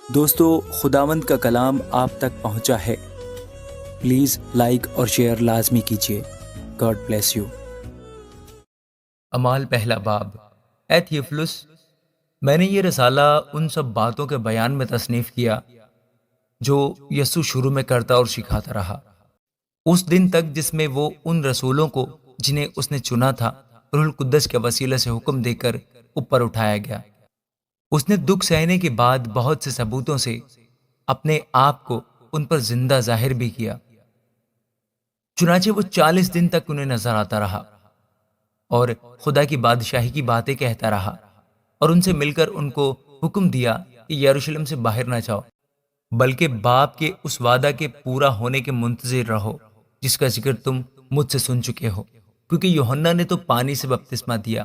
دوستو، خداوند کا کلام آپ تک پہنچا ہے۔ پلیز لائک اور شیئر لازمی کیجیے۔ God bless you. اعمال پہلا باب۔ اے تھیوفلس، میں نے یہ رسالہ ان سب باتوں کے بیان میں تصنیف کیا جو یسوع شروع میں کرتا اور سکھاتا رہا، اس دن تک جس میں وہ ان رسولوں کو جنہیں اس نے چنا تھا روح القدس کے وسیلے سے حکم دے کر اوپر اٹھایا گیا۔ اس نے دکھ سہنے کے بعد بہت سے ثبوتوں سے اپنے آپ کو ان پر زندہ ظاہر بھی کیا۔ چنانچہ وہ 40 دن تک انہیں نظر آتا رہا اور خدا کی بادشاہی کی باتیں کہتا رہا، اور ان سے مل کر ان کو حکم دیا کہ یروشلم سے باہر نہ جاؤ، بلکہ باپ کے اس وعدہ کے پورا ہونے کے منتظر رہو جس کا ذکر تم مجھ سے سن چکے ہو، کیونکہ یوحنا نے تو پانی سے بپتسمہ دیا،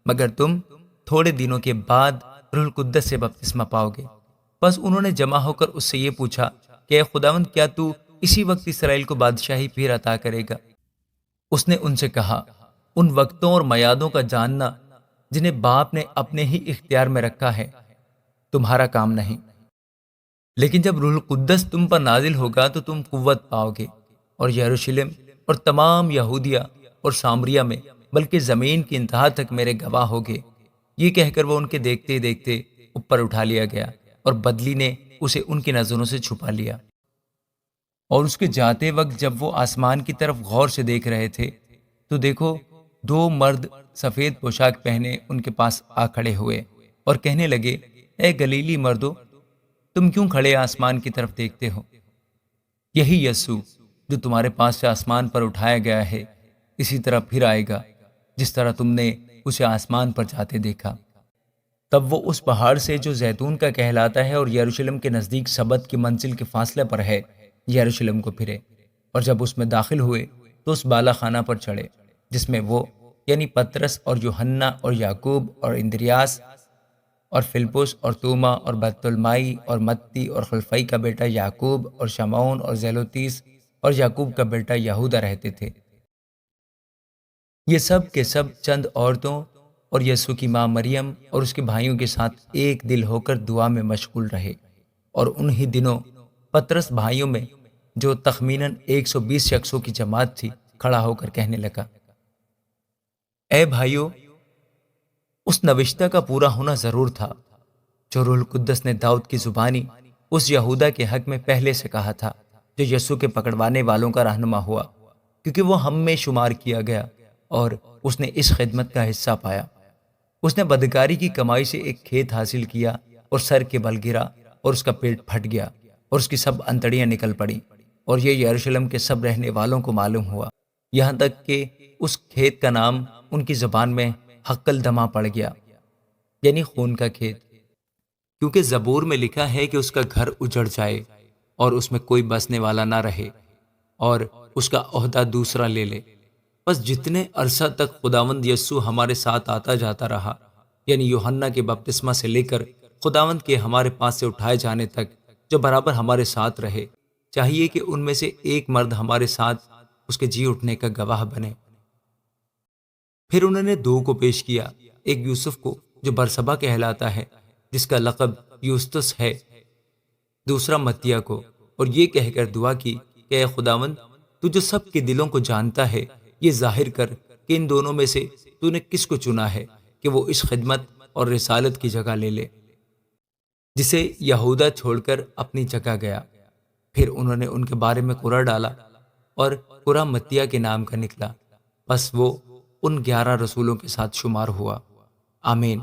مگر تم تھوڑے دنوں کے بعد روح القدس سے بپتسمہ پاؤ گے۔ بس انہوں نے جمع ہو کر اس سے یہ پوچھا کہ اے خداوند، کیا تو اسی وقت اسرائیل کو بادشاہی پھر عطا کرے گا؟ اس نے ان سے کہا، ان وقتوں اور میعادوں کا جاننا جنہیں باپ نے اپنے ہی اختیار میں رکھا ہے تمہارا کام نہیں، لیکن جب روح القدس تم پر نازل ہوگا تو تم قوت پاؤ گے، اور یروشلم اور تمام یہودیہ اور سامریہ میں بلکہ زمین کی انتہا تک میرے گواہ ہوگے۔ یہ کہہ کر وہ ان کے دیکھتے دیکھتے اوپر اٹھا لیا گیا، اور بدلی نے اسے ان کی نظروں سے چھپا لیا۔ اور اس کے جاتے وقت جب وہ آسمان کی طرف غور سے دیکھ رہے تھے تو دیکھو، 2 مرد سفید پوشاک پہنے ان کے پاس آ کھڑے ہوئے اور کہنے لگے، اے گلیلی مردو، تم کیوں کھڑے آسمان کی طرف دیکھتے ہو؟ یہی یسوع جو تمہارے پاس سے آسمان پر اٹھایا گیا ہے، اسی طرح پھر آئے گا جس طرح تم نے اسے آسمان پر جاتے دیکھا۔ تب وہ اس پہاڑ سے جو زیتون کا کہلاتا ہے اور یروشلم کے نزدیک سبت کی منزل کے فاصلے پر ہے، یروشلم کو پھرے، اور جب اس میں داخل ہوئے تو اس بالا خانہ پر چڑھے جس میں وہ یعنی پترس اور یوحنا اور یعقوب اور اندریاس اور فلپس اور توما اور بطلمائی اور متی اور خلفئی کا بیٹا یعقوب اور شمعون اور زیلوتیس اور یعقوب کا بیٹا یہودا رہتے تھے۔ یہ سب کے سب چند عورتوں اور یسوع کی ماں مریم اور اس کے بھائیوں کے ساتھ ایک دل ہو کر دعا میں مشغول رہے، اور انہی دنوں پترس بھائیوں میں جو تخمیناً 120 شخصوں کی جماعت تھی کھڑا ہو کر کہنے لگا، اے بھائیو، اس نوشتہ کا پورا ہونا ضرور تھا جو روح القدس نے داؤد کی زبانی اس یہودا کے حق میں پہلے سے کہا تھا، جو یسوع کے پکڑوانے والوں کا رہنما ہوا، کیونکہ وہ ہم میں شمار کیا گیا اور اس نے اس خدمت کا حصہ پایا۔ اس نے بدکاری کی کمائی سے ایک کھیت حاصل کیا اور سر کے بل گرا، اور اس کا پیٹ پھٹ گیا اور اس کی سب انتڑیاں نکل پڑیں، اور یہ یروشلم کے سب رہنے والوں کو معلوم ہوا، یہاں تک کہ اس کھیت کا نام ان کی زبان میں حقل دمہ پڑ گیا، یعنی خون کا کھیت، کیونکہ زبور میں لکھا ہے کہ اس کا گھر اجڑ جائے اور اس میں کوئی بسنے والا نہ رہے، اور اس کا عہدہ دوسرا لے لے۔ بس جتنے عرصہ تک خداوند یسوع ہمارے ساتھ آتا جاتا رہا، یعنی یوحنا کے بپتسمہ سے لے کر خداوند کے ہمارے پاس سے اٹھائے جانے تک، جو برابر ہمارے ساتھ رہے، چاہیے کہ ان میں سے ایک مرد ہمارے ساتھ اس کے جی اٹھنے کا گواہ بنے۔ پھر انہوں نے 2 کو پیش کیا، ایک یوسف کو جو برسبا کہلاتا ہے جس کا لقب یوستس ہے، دوسرا متیہ کو، اور یہ کہہ کر دعا کی کہ اے خداوند، تو جو سب کے دلوں کو جانتا ہے، یہ ظاہر کر کہ ان دونوں میں سے تو نے کس کو چنا ہے کہ وہ اس خدمت اور رسالت کی جگہ لے لے جسے یہودا چھوڑ کر اپنی جگہ گیا۔ پھر انہوں نے ان کے بارے میں قرعہ ڈالا، اور قرعہ متیہ کے نام کا نکلا، بس وہ ان 11 رسولوں کے ساتھ شمار ہوا۔ آمین۔